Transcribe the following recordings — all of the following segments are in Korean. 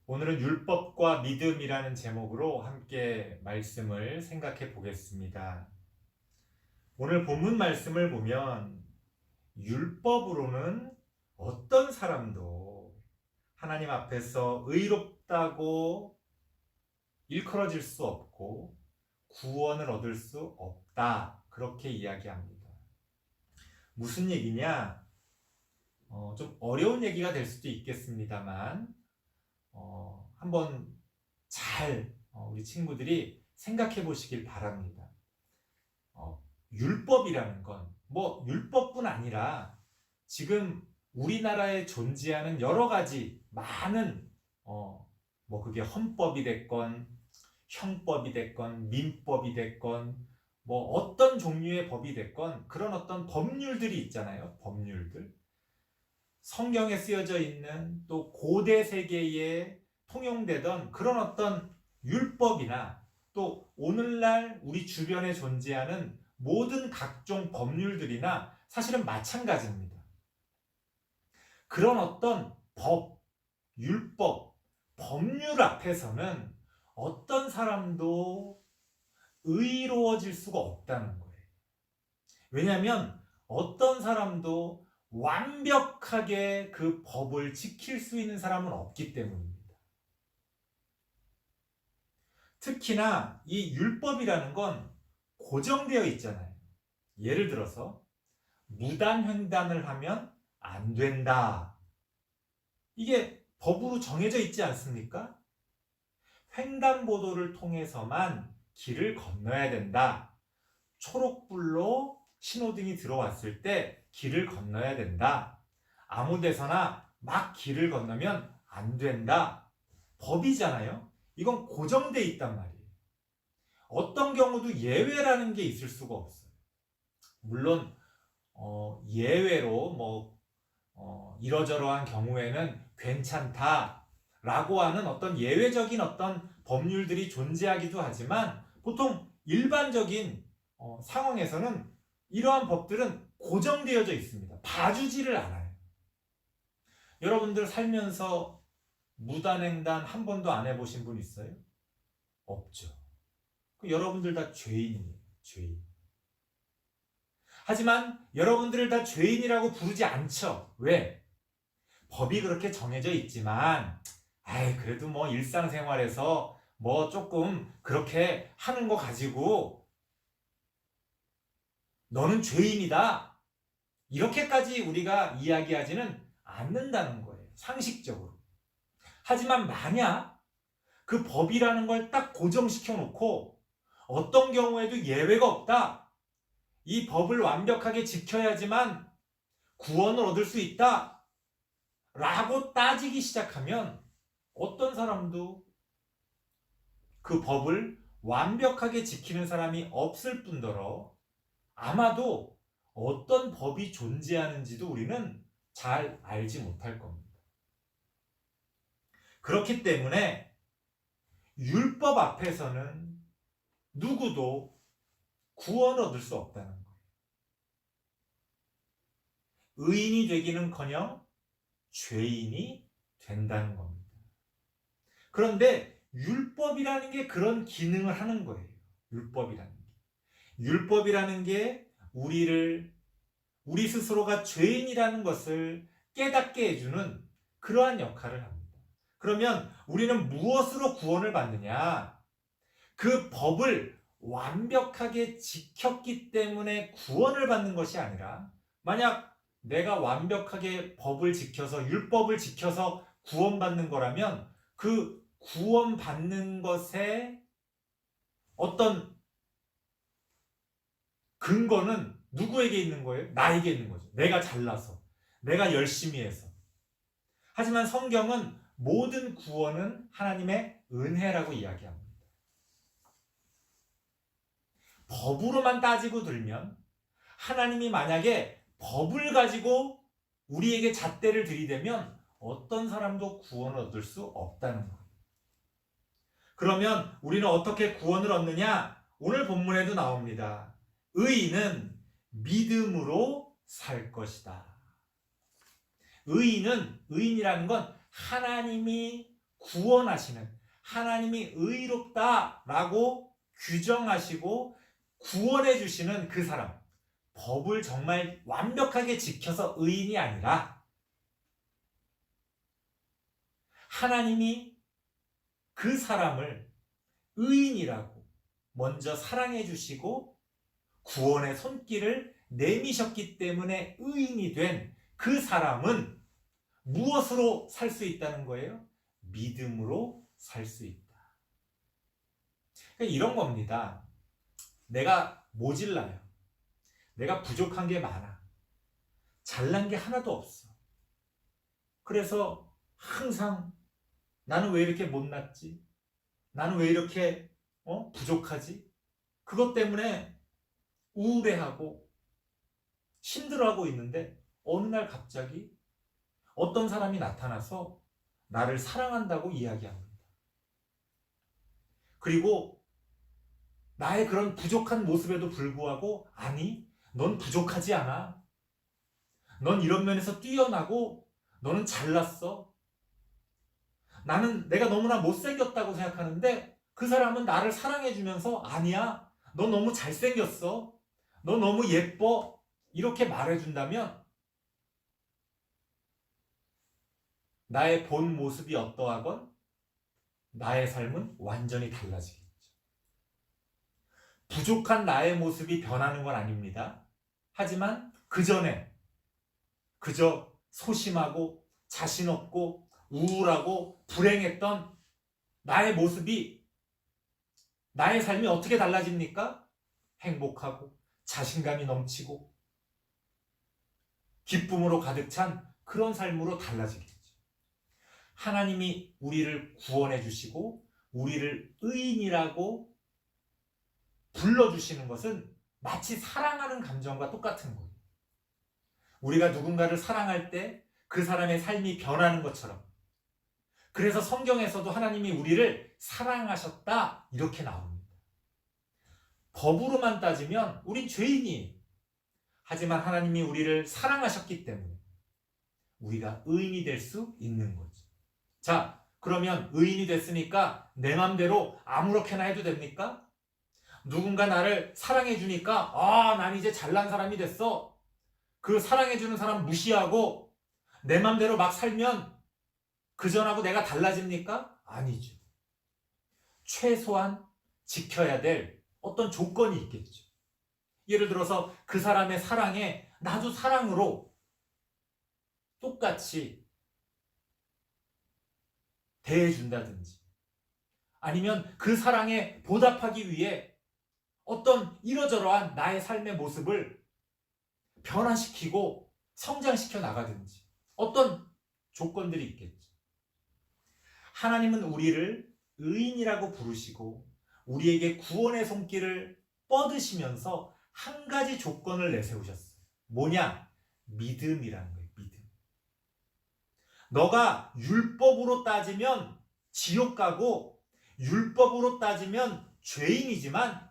오늘은 율법과 믿음이라는 제목으로 함께 말씀을 생각해 보겠습니다. 오늘 본문 말씀을 보면 율법으로는 어떤 사람도 하나님 앞에서 의롭다고 일컬어질 수 없고 구원을 얻을 수 없다. 그렇게 이야기합니다. 무슨 얘기냐? 좀 어려운 얘기가 될 수도 있겠습니다만 한번 잘 우리 친구들이 생각해 보시길 바랍니다. 율법이라는 건 율법뿐 아니라 지금 우리나라에 존재하는 여러 가지 많은 그게 헌법이 됐건 형법이 됐건 민법이 됐건 어떤 종류의 법이 됐건 그런 어떤 법률들이 있잖아요. 법률들. 성경에 쓰여져 있는 또 고대 세계에 통용되던 그런 어떤 율법이나 또 오늘날 우리 주변에 존재하는 모든 각종 법률들이나 사실은 마찬가지입니다. 그런 어떤 법, 율법, 법률 앞에서는 어떤 사람도 의로워질 수가 없다는 거예요. 왜냐하면 어떤 사람도 완벽하게 그 법을 지킬 수 있는 사람은 없기 때문입니다. 특히나 이 율법이라는 건 고정되어 있잖아요. 예를 들어서 무단횡단을 하면 안 된다. 이게 법으로 정해져 있지 않습니까? 횡단보도를 통해서만 길을 건너야 된다. 초록불로 신호등이 들어왔을 때 길을 건너야 된다. 아무 데서나 막 길을 건너면 안 된다. 법이잖아요. 이건 고정돼 있단 말이에요. 어떤 경우도 예외라는 게 있을 수가 없어요. 물론 예외로 이러저러한 경우에는 괜찮다라고 하는 어떤 예외적인 어떤 법률들이 존재하기도 하지만 보통 일반적인 상황에서는 이러한 법들은 고정되어져 있습니다. 봐주지를 않아요. 여러분들 살면서 무단횡단 한 번도 안 해보신 분 있어요? 없죠. 여러분들 다 죄인이에요. 죄인. 하지만 여러분들을 다 죄인이라고 부르지 않죠. 왜? 법이 그렇게 정해져 있지만 그래도 일상생활에서 조금 그렇게 하는 거 가지고 너는 죄인이다. 이렇게까지 우리가 이야기하지는 않는다는 거예요. 상식적으로. 하지만 만약 그 법이라는 걸 딱 고정시켜 놓고 어떤 경우에도 예외가 없다. 이 법을 완벽하게 지켜야지만 구원을 얻을 수 있다. 라고 따지기 시작하면 어떤 사람도 그 법을 완벽하게 지키는 사람이 없을 뿐더러 아마도 어떤 법이 존재하는지도 우리는 잘 알지 못할 겁니다. 그렇기 때문에 율법 앞에서는 누구도 구원을 얻을 수 없다는 거예요. 의인이 되기는커녕 죄인이 된다는 겁니다. 그런데 율법이라는 게 그런 기능을 하는 거예요. 율법이라는 게. 율법이라는 게 우리 스스로가 죄인이라는 것을 깨닫게 해주는 그러한 역할을 합니다. 그러면 우리는 무엇으로 구원을 받느냐? 그 법을 완벽하게 지켰기 때문에 구원을 받는 것이 아니라 만약 내가 완벽하게 법을 지켜서 율법을 지켜서 구원받는 거라면 그 구원받는 것에 어떤 근거는 누구에게 있는 거예요? 나에게 있는 거죠. 내가 잘나서, 내가 열심히 해서. 하지만 성경은 모든 구원은 하나님의 은혜라고 이야기합니다. 법으로만 따지고 들면 하나님이 만약에 법을 가지고 우리에게 잣대를 들이대면 어떤 사람도 구원을 얻을 수 없다는 거예요. 그러면 우리는 어떻게 구원을 얻느냐? 오늘 본문에도 나옵니다. 의인은 믿음으로 살 것이다. 의인이라는 건 하나님이 구원하시는, 하나님이 의롭다라고 규정하시고 구원해 주시는 그 사람, 법을 정말 완벽하게 지켜서 의인이 아니라 하나님이 그 사람을 의인이라고 먼저 사랑해 주시고 구원의 손길을 내미셨기 때문에 의인이 된 그 사람은 무엇으로 살 수 있다는 거예요? 믿음으로 살 수 있다. 그러니까 이런 겁니다. 내가 모질라요. 내가 부족한 게 많아. 잘난 게 하나도 없어. 그래서 항상 나는 왜 이렇게 못났지? 나는 왜 이렇게 부족하지? 그것 때문에 우울해하고 힘들어하고 있는데 어느 날 갑자기 어떤 사람이 나타나서 나를 사랑한다고 이야기합니다. 그리고 나의 그런 부족한 모습에도 불구하고 아니, 넌 부족하지 않아. 넌 이런 면에서 뛰어나고 너는 잘났어. 나는 내가 너무나 못생겼다고 생각하는데 그 사람은 나를 사랑해주면서 아니야, 너 너무 잘생겼어. 너 너무 예뻐. 이렇게 말해준다면 나의 본 모습이 어떠하건 나의 삶은 완전히 달라지겠죠. 부족한 나의 모습이 변하는 건 아닙니다. 하지만 그 전에 그저 소심하고 자신 없고 우울하고 불행했던 나의 모습이, 나의 삶이 어떻게 달라집니까? 행복하고 자신감이 넘치고 기쁨으로 가득 찬 그런 삶으로 달라지겠죠. 하나님이 우리를 구원해 주시고 우리를 의인이라고 불러주시는 것은 마치 사랑하는 감정과 똑같은 거예요. 우리가 누군가를 사랑할 때 그 사람의 삶이 변하는 것처럼, 그래서 성경에서도 하나님이 우리를 사랑하셨다 이렇게 나옵니다. 법으로만 따지면 우린 죄인이에요. 하지만 하나님이 우리를 사랑하셨기 때문에 우리가 의인이 될 수 있는 거죠. 자, 그러면 의인이 됐으니까 내 맘대로 아무렇게나 해도 됩니까? 누군가 나를 사랑해 주니까 난 이제 잘난 사람이 됐어. 그 사랑해 주는 사람 무시하고 내 맘대로 막 살면 그전하고 내가 달라집니까? 아니죠. 최소한 지켜야 될 어떤 조건이 있겠죠. 예를 들어서 그 사람의 사랑에 나도 사랑으로 똑같이 대해준다든지, 아니면 그 사랑에 보답하기 위해 어떤 이러저러한 나의 삶의 모습을 변화시키고 성장시켜 나가든지 어떤 조건들이 있겠죠. 하나님은 우리를 의인이라고 부르시고 우리에게 구원의 손길을 뻗으시면서 한 가지 조건을 내세우셨어요. 뭐냐? 믿음이라는 거예요. 믿음. 너가 율법으로 따지면 지옥 가고 율법으로 따지면 죄인이지만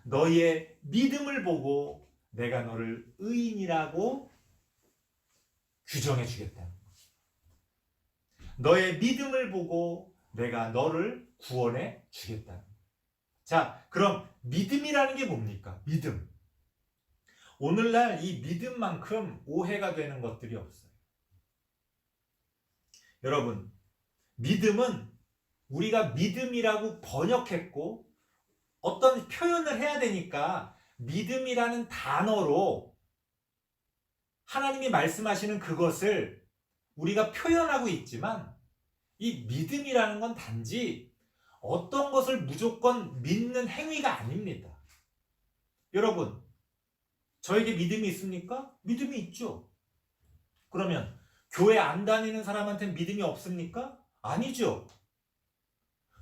너의 믿음을 보고 내가 너를 의인이라고 규정해 주겠다는 거죠. 너의 믿음을 보고 내가 너를 구원해 주겠다는 거죠. 자, 그럼 믿음이라는 게 뭡니까? 믿음. 오늘날 이 믿음만큼 오해가 되는 것들이 없어요. 여러분, 믿음은 우리가 믿음이라고 번역했고 어떤 표현을 해야 되니까 믿음이라는 단어로 하나님이 말씀하시는 그것을 우리가 표현하고 있지만 이 믿음이라는 건 단지 어떤 것을 무조건 믿는 행위가 아닙니다. 여러분, 저에게 믿음이 있습니까? 믿음이 있죠. 그러면 교회 안 다니는 사람한테는 믿음이 없습니까? 아니죠.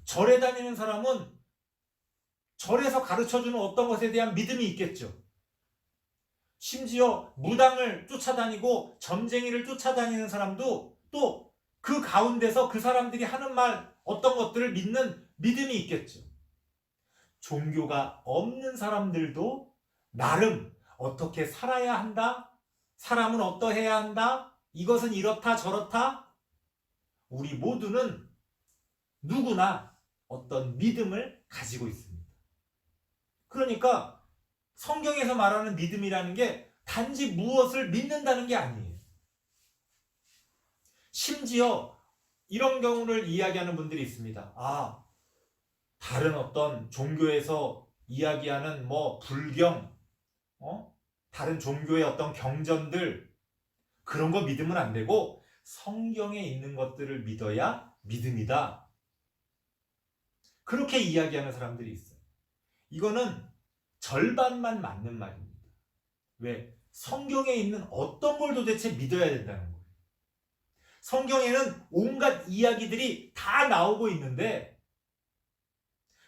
절에 다니는 사람은 절에서 가르쳐주는 어떤 것에 대한 믿음이 있겠죠. 심지어 무당을 쫓아다니고 점쟁이를 쫓아다니는 사람도 또 그 가운데서 그 사람들이 하는 말 어떤 것들을 믿는 믿음이 있겠죠. 종교가 없는 사람들도 나름 어떻게 살아야 한다? 사람은 어떠해야 한다? 이것은 이렇다 저렇다? 우리 모두는 누구나 어떤 믿음을 가지고 있습니다. 그러니까 성경에서 말하는 믿음이라는 게 단지 무엇을 믿는다는 게 아니에요. 심지어 이런 경우를 이야기하는 분들이 있습니다. 다른 어떤 종교에서 이야기하는 불경, 다른 종교의 어떤 경전들, 그런 거 믿으면 안 되고 성경에 있는 것들을 믿어야 믿음이다. 그렇게 이야기하는 사람들이 있어요. 이거는 절반만 맞는 말입니다. 왜? 성경에 있는 어떤 걸 도대체 믿어야 된다는 거예요. 성경에는 온갖 이야기들이 다 나오고 있는데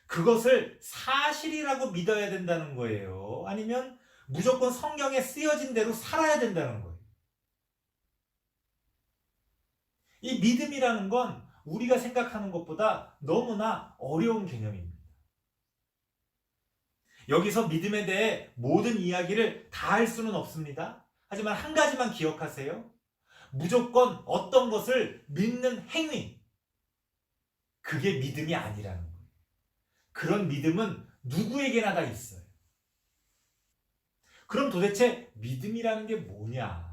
그것을 사실이라고 믿어야 된다는 거예요. 아니면 무조건 성경에 쓰여진 대로 살아야 된다는 거예요. 이 믿음이라는 건 우리가 생각하는 것보다 너무나 어려운 개념입니다. 여기서 믿음에 대해 모든 이야기를 다 할 수는 없습니다. 하지만 한 가지만 기억하세요. 무조건 어떤 것을 믿는 행위, 그게 믿음이 아니라는 거예요. 그런 믿음은 누구에게나 다 있어요. 그럼 도대체 믿음이라는 게 뭐냐?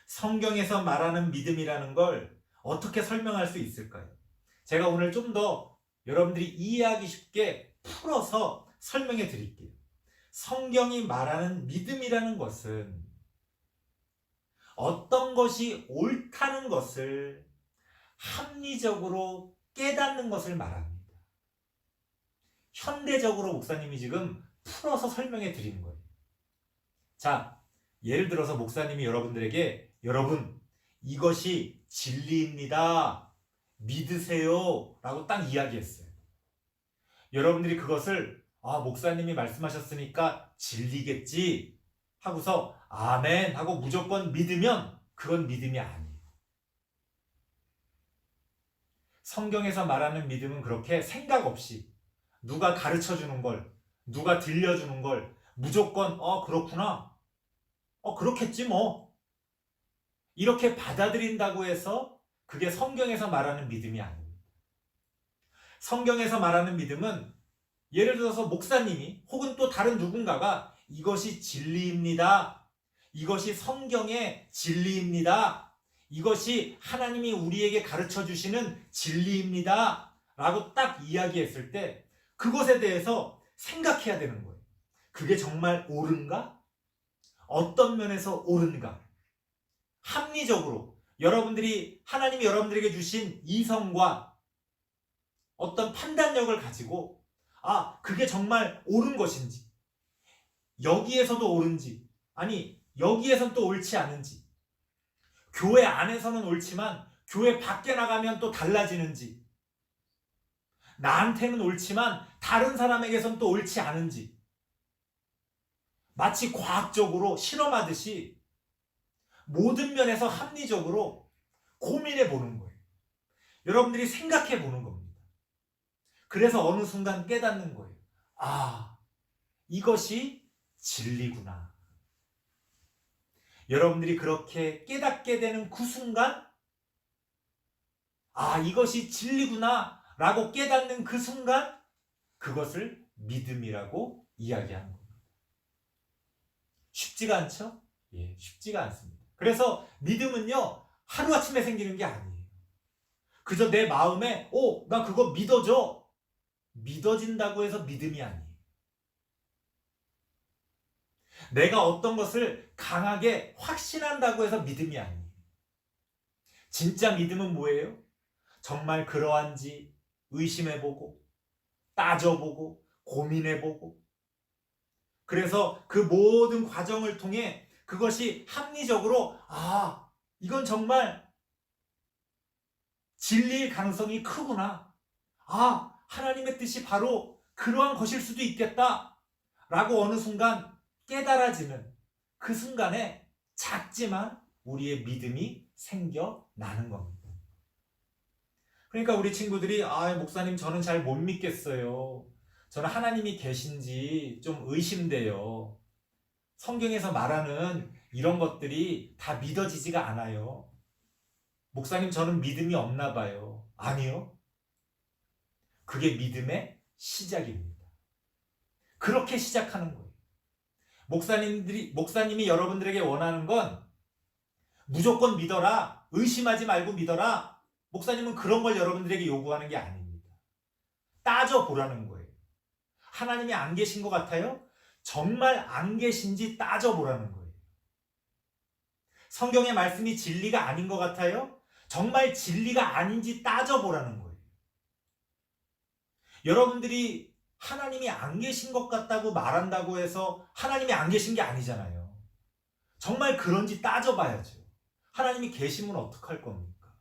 성경에서 말하는 믿음이라는 걸 어떻게 설명할 수 있을까요? 제가 오늘 좀 더 여러분들이 이해하기 쉽게 풀어서 설명해 드릴게요. 성경이 말하는 믿음이라는 것은 어떤 것이 옳다는 것을 합리적으로 깨닫는 것을 말합니다. 현대적으로 목사님이 지금 풀어서 설명해 드리는 거예요. 자, 예를 들어서 목사님이 여러분들에게 여러분, 이것이 진리입니다. 믿으세요. 라고 딱 이야기했어요. 여러분들이 그것을 목사님이 말씀하셨으니까 진리겠지 하고서 아멘 하고 무조건 믿으면 그건 믿음이 아니에요. 성경에서 말하는 믿음은 그렇게 생각 없이 누가 가르쳐주는 걸, 누가 들려주는 걸 무조건 그렇구나, 그렇겠지 뭐, 이렇게 받아들인다고 해서 그게 성경에서 말하는 믿음이 아닙니다. 성경에서 말하는 믿음은 예를 들어서 목사님이 혹은 또 다른 누군가가 이것이 진리입니다, 이것이 성경의 진리입니다, 이것이 하나님이 우리에게 가르쳐 주시는 진리입니다 라고 딱 이야기했을 때 그것에 대해서 생각해야 되는 거예요. 그게 정말 옳은가? 어떤 면에서 옳은가? 합리적으로 하나님이 여러분들에게 주신 이성과 어떤 판단력을 가지고 그게 정말 옳은 것인지, 여기에서도 옳은지, 아니 여기에선 또 옳지 않은지, 교회 안에서는 옳지만 교회 밖에 나가면 또 달라지는지, 나한테는 옳지만 다른 사람에게선 또 옳지 않은지, 마치 과학적으로 실험하듯이 모든 면에서 합리적으로 고민해 보는 거예요. 여러분들이 생각해 보는 겁니다. 그래서 어느 순간 깨닫는 거예요. 이것이 진리구나. 여러분들이 그렇게 깨닫게 되는 그 순간, 이것이 진리구나 라고 깨닫는 그 순간, 그것을 믿음이라고 이야기하는 겁니다. 쉽지가 않죠? 예, 쉽지가 않습니다. 그래서 믿음은요, 하루아침에 생기는 게 아니에요. 그저 내 마음에 나 그거 믿어줘, 믿어진다고 해서 믿음이 아니에요. 내가 어떤 것을 강하게 확신한다고 해서 믿음이 아니에요. 진짜 믿음은 뭐예요? 정말 그러한지 의심해보고 따져보고 고민해보고, 그래서 그 모든 과정을 통해 그것이 합리적으로 이건 정말 진리일 가능성이 크구나, 하나님의 뜻이 바로 그러한 것일 수도 있겠다 라고 어느 순간 깨달아지는 그 순간에 작지만 우리의 믿음이 생겨나는 겁니다. 그러니까 우리 친구들이 목사님 저는 잘 못 믿겠어요, 저는 하나님이 계신지 좀 의심돼요, 성경에서 말하는 이런 것들이 다 믿어지지가 않아요, 목사님, 저는 믿음이 없나 봐요. 아니요. 그게 믿음의 시작입니다. 그렇게 시작하는 거예요. 목사님이 여러분들에게 원하는 건 무조건 믿어라, 의심하지 말고 믿어라. 목사님은 그런 걸 여러분들에게 요구하는 게 아닙니다. 따져보라는 거예요. 하나님이 안 계신 것 같아요? 정말 안 계신지 따져보라는 거예요. 성경의 말씀이 진리가 아닌 것 같아요? 정말 진리가 아닌지 따져보라는 거예요. 여러분들이 하나님이 안 계신 것 같다고 말한다고 해서 하나님이 안 계신 게 아니잖아요. 정말 그런지 따져봐야죠. 하나님이 계시면 어떡할 겁니까?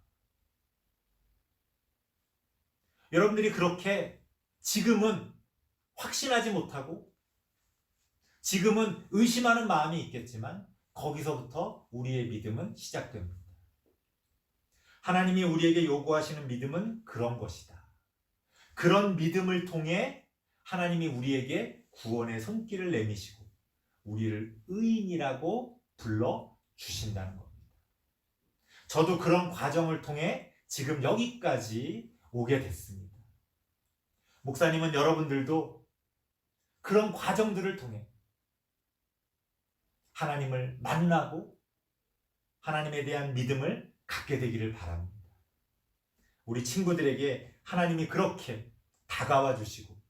여러분들이 그렇게 지금은 확신하지 못하고 지금은 의심하는 마음이 있겠지만 거기서부터 우리의 믿음은 시작됩니다. 하나님이 우리에게 요구하시는 믿음은 그런 것이다. 그런 믿음을 통해 하나님이 우리에게 구원의 손길을 내미시고 우리를 의인이라고 불러주신다는 겁니다. 저도 그런 과정을 통해 지금 여기까지 오게 됐습니다. 목사님은 여러분들도 그런 과정들을 통해 하나님을 만나고 하나님에 대한 믿음을 갖게 되기를 바랍니다. 우리 친구들에게 하나님이 그렇게 다가와 주시고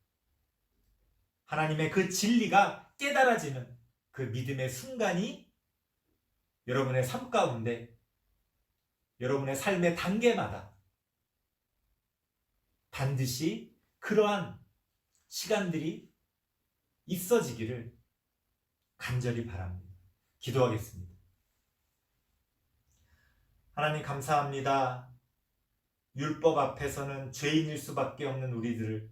하나님의 그 진리가 깨달아지는 그 믿음의 순간이 여러분의 삶 가운데 여러분의 삶의 단계마다 반드시 그러한 시간들이 있어지기를 간절히 바랍니다. 기도하겠습니다. 하나님, 감사합니다. 율법 앞에서는 죄인일 수밖에 없는 우리들을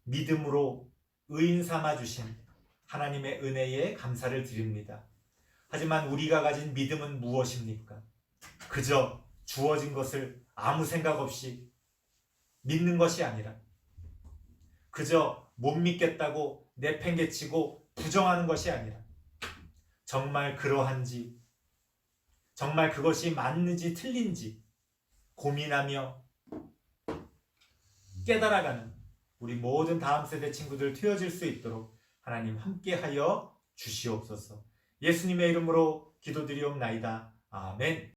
믿음으로 의인 삼아 주신 하나님의 은혜에 감사를 드립니다. 하지만 우리가 가진 믿음은 무엇입니까? 그저 주어진 것을 아무 생각 없이 믿는 것이 아니라 그저 못 믿겠다고 내팽개치고 부정하는 것이 아니라 정말 그러한지, 정말 그것이 맞는지 틀린지 고민하며 깨달아가는 우리 모든 다음 세대 친구들 되어질 수 있도록 하나님 함께하여 주시옵소서. 예수님의 이름으로 기도드리옵나이다. 아멘.